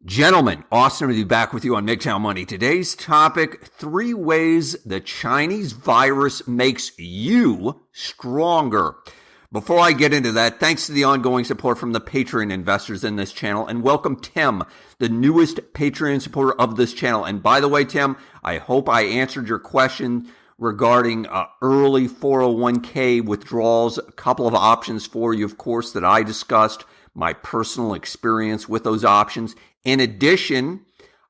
Gentlemen, awesome to be back with you on MGTOW Money. Today's topic, 3 ways the Chinese virus makes you stronger. Before I get into that, thanks to the ongoing support from the Patreon investors in this channel, and welcome Tim, the newest Patreon supporter of this channel. And by the way, Tim, I hope I answered your question regarding early 401k withdrawals. A couple of options for you, of course, that I discussed, my personal experience with those options. In addition,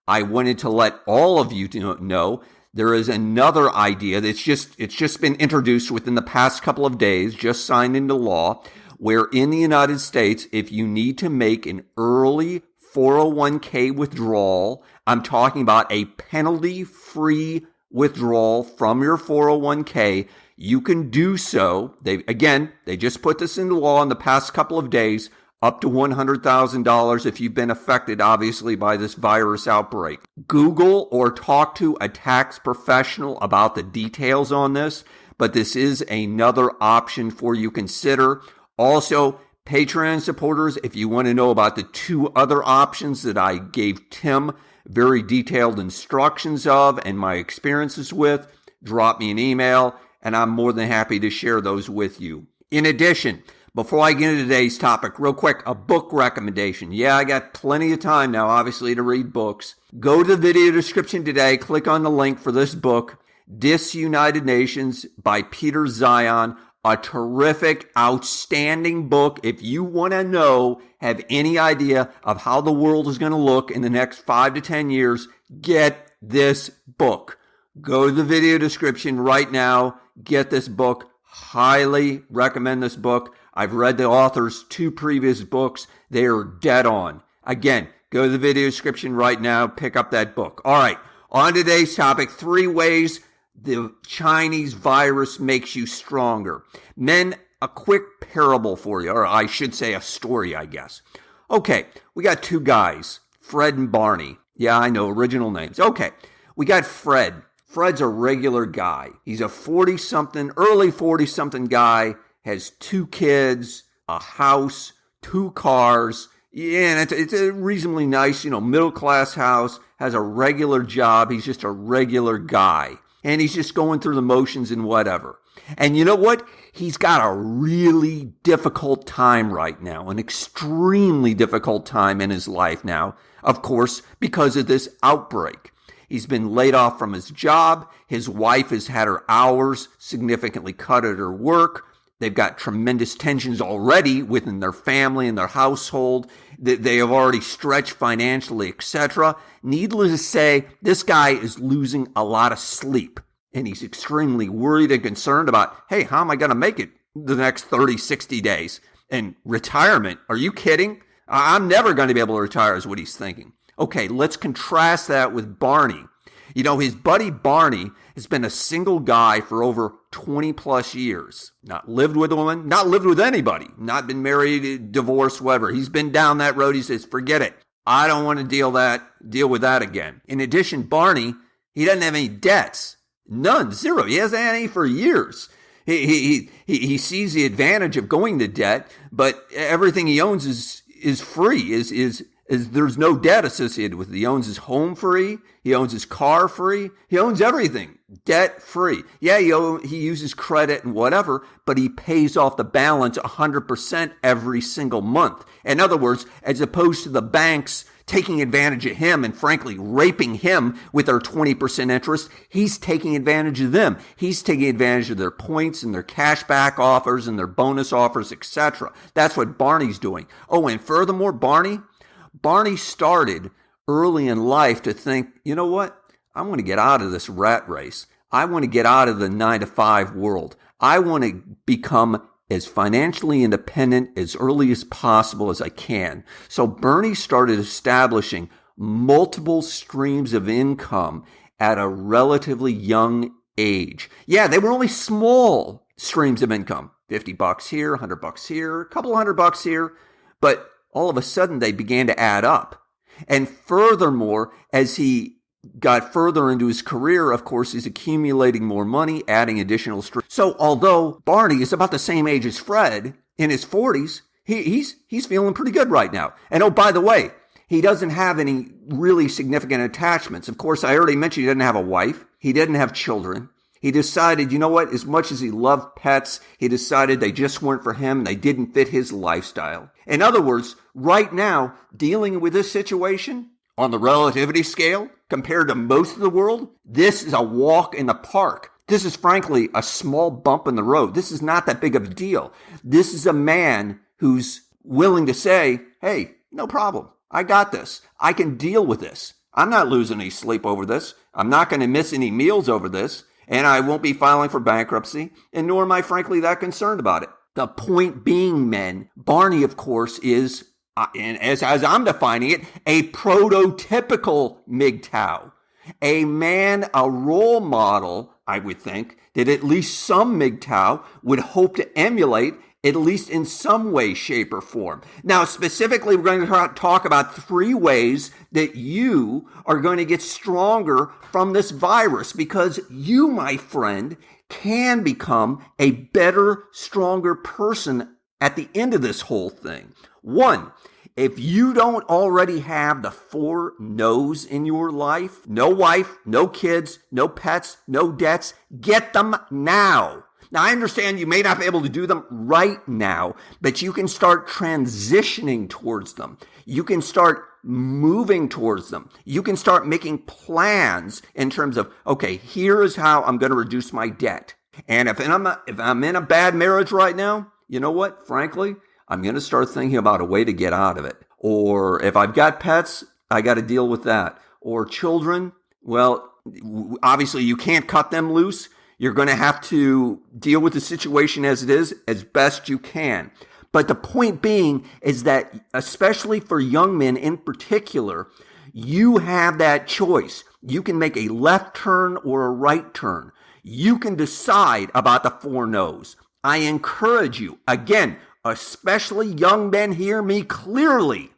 I wanted to let all of you know there is another idea that's just been introduced within the past couple of days, just signed into law, where in the United States, if you need to make an early 401k withdrawal, I'm talking about a penalty-free withdrawal from your 401k, you can do so. They just put this into law in the past couple of days, up to $100,000 if you've been affected, obviously, by this virus outbreak. Google or talk to a tax professional about the details on this, but this is another option for you to consider. Also, Patreon supporters, if you want to know about the 2 other options that I gave Tim very detailed instructions of and my experiences with, drop me an email, and I'm more than happy to share those with you. In addition, before I get into today's topic, real quick, a book recommendation. Yeah, I got plenty of time now, obviously, to read books. Go to the video description today, click on the link for this book, Disunited Nations by Peter Zion. A terrific, outstanding book. If you want to have any idea of how the world is going to look in the next 5 to 10 years, get this book. Go to the video description right now, get this book. Highly recommend this book. I've read the author's 2 previous books. They are dead on. Again, go to the video description right now, pick up that book. All right, on today's topic, 3 ways the Chinese virus makes you stronger. Men, a quick parable for you, or I should say a story, I guess. Okay, we got 2 guys, Fred and Barney. Yeah, I know, original names. Okay, we got Fred. Fred's a regular guy. He's a 40-something, early 40-something guy, has 2 kids, a house, 2 cars. Yeah, and it's a reasonably nice, middle-class house, has a regular job. He's just a regular guy. And he's just going through the motions and whatever. And you know what? He's got a really difficult time right now, an extremely difficult time in his life now, of course, because of this outbreak. He's been laid off from his job. His wife has had her hours significantly cut at her work. They've got tremendous tensions already within their family and their household. They have already stretched financially, etc. Needless to say, this guy is losing a lot of sleep. And he's extremely worried and concerned about, hey, how am I going to make it the next 30, 60 days? And retirement, are you kidding? I'm never going to be able to retire is what he's thinking. Okay, let's contrast that with Barney. His buddy Barney has been a single guy for over 20 plus years. Not lived with a woman, not lived with anybody, not been married, divorced, whatever. He's been down that road. He says, forget it. I don't want to deal with that again. In addition, Barney, he doesn't have any debts. None, 0. He hasn't had any for years. He sees the advantage of going to debt, but everything he owns is free, is there's no debt associated with it. He owns his home free. He owns his car free. He owns everything debt free. Yeah, he uses credit and whatever, but he pays off the balance 100% every single month. In other words, as opposed to the banks taking advantage of him and frankly raping him with their 20% interest, he's taking advantage of them. He's taking advantage of their points and their cashback offers and their bonus offers, etc. That's what Barney's doing. Oh, and furthermore, Barney started early in life to think, you know what? I want to get out of this rat race. I want to get out of the 9-to-5 world. I want to become as financially independent as early as possible as I can. So Bernie started establishing multiple streams of income at a relatively young age. Yeah, they were only small streams of income. $50 here, $100 here, a couple $100 here. But all of a sudden they began to add up. And furthermore, as he got further into his career, of course, he's accumulating more money, adding additional streams. So although Barney is about the same age as Fred, in his 40s, he's feeling pretty good right now. And oh, by the way, He doesn't have any really significant attachments. Of course, I already mentioned he didn't have a wife. He didn't have children. He decided, you know what, as much as he loved pets, he decided they just weren't for him. They didn't fit his lifestyle. In other words, right now, dealing with this situation on the relativity scale compared to most of the world, this is a walk in the park. This is frankly a small bump in the road. This is not that big of a deal. This is a man who's willing to say, hey, no problem. I got this. I can deal with this. I'm not losing any sleep over this. I'm not going to miss any meals over this. And I won't be filing for bankruptcy. And nor am I frankly that concerned about it. The point being, men, Barney, of course, is, and as I'm defining it, a prototypical MGTOW. A man, a role model, I would think, that at least some MGTOW would hope to emulate, at least in some way, shape, or form. Now, specifically, we're going to talk about 3 ways that you are going to get stronger from this virus, because you, my friend, can become a better, stronger person at the end of this whole thing. 1, if you don't already have the 4 no's in your life, no wife, no kids, no pets, no debts, get them now. Now, I understand you may not be able to do them right now, but you can start transitioning towards them. You can start moving towards them. You can start making plans in terms of, okay, here is how I'm going to reduce my debt. And if I'm in a bad marriage right now, you know what? Frankly, I'm going to start thinking about a way to get out of it. Or if I've got pets, I got to deal with that. Or children, well, obviously you can't cut them loose. You're going to have to deal with the situation as it is as best you can. But the point being is that, especially for young men in particular, you have that choice. You can make a left turn or a right turn. You can decide about the 4 no's. I encourage you, again, especially young men, hear me clearly.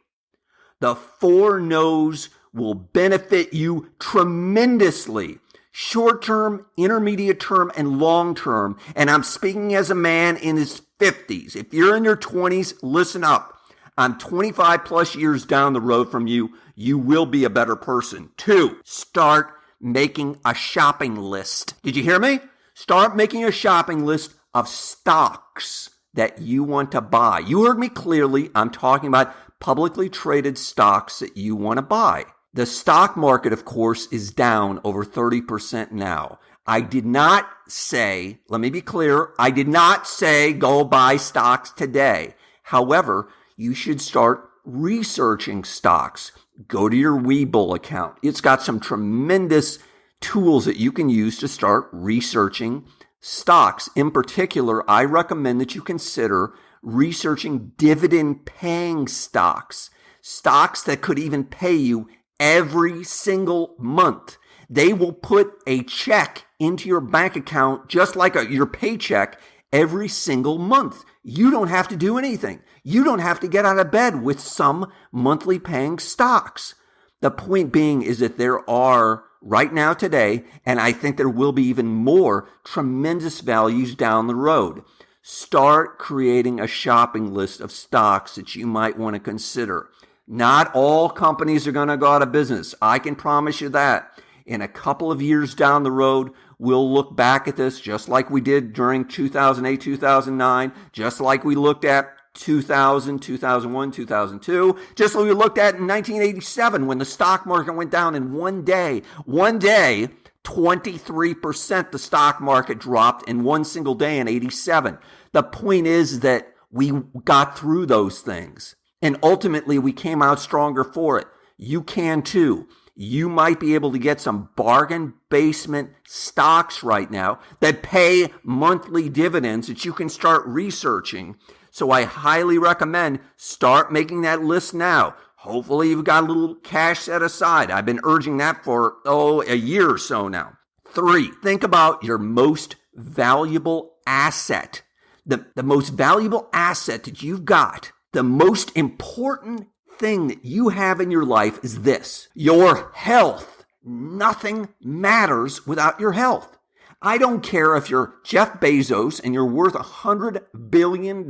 The 4 no's will benefit you tremendously. Short term, intermediate term, and long term. And I'm speaking as a man in his 50s. If you're in your 20s, listen up. I'm 25 plus years down the road from you. You will be a better person. 2, start making a shopping list. Did you hear me? Start making a shopping list of stocks that you want to buy. You heard me clearly. I'm talking about publicly traded stocks that you want to buy. The stock market, of course, is down over 30% now. I did not say, let me be clear, I did not say go buy stocks today. However, you should start researching stocks. Go to your Webull account. It's got some tremendous tools that you can use to start researching stocks. In particular, I recommend that you consider researching dividend-paying stocks, stocks that could even pay you every single month. They will put a check into your bank account just like your paycheck every single month. You don't have to do anything. You don't have to get out of bed with some monthly paying stocks. The point being is that there are right now today, and I think there will be even more, tremendous values down the road. Start creating a shopping list of stocks that you might want to consider. Not all companies are going to go out of business. I can promise you that. In a couple of years down the road, we'll look back at this just like we did during 2008, 2009, just like we looked at 2000, 2001, 2002, just like we looked at in 1987 when the stock market went down in one day, 23% the stock market dropped in one single day in 87. The point is that we got through those things. And ultimately, we came out stronger for it. You can too. You might be able to get some bargain basement stocks right now that pay monthly dividends that you can start researching. So I highly recommend start making that list now. Hopefully, you've got a little cash set aside. I've been urging that for, a year or so now. 3, think about your most valuable asset. The most valuable asset that you've got. The most important thing that you have in your life is this: your health. Nothing matters without your health. I don't care if you're Jeff Bezos and you're worth $100 billion,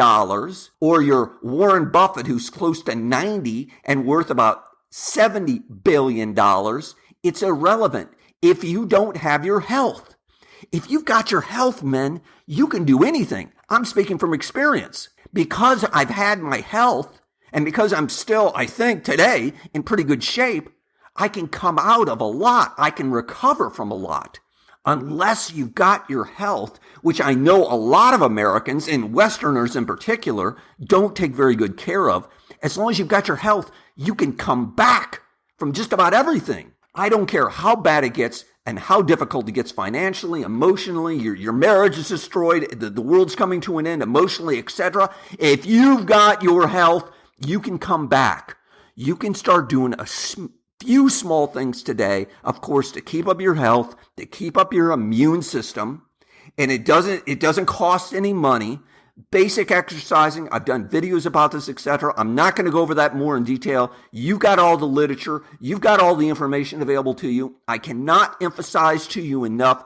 or you're Warren Buffett who's close to 90 and worth about $70 billion, it's irrelevant if you don't have your health. If you've got your health, men, you can do anything. I'm speaking from experience. Because I've had my health, and because I'm still, I think, today in pretty good shape, I can come out of a lot. I can recover from a lot. Unless you've got your health, which I know a lot of Americans, and Westerners in particular, don't take very good care of, as long as you've got your health, you can come back from just about everything. I don't care how bad it gets and how difficult it gets financially, emotionally, your marriage is destroyed, the world's coming to an end, emotionally, etc. If you've got your health, you can come back. You can start doing a few small things today, of course, to keep up your health, to keep up your immune system, and it doesn't cost any money. Basic exercising, I've done videos about this, etc. I'm not going to go over that more in detail. You've got all the literature. You've got all the information available to you. I cannot emphasize to you enough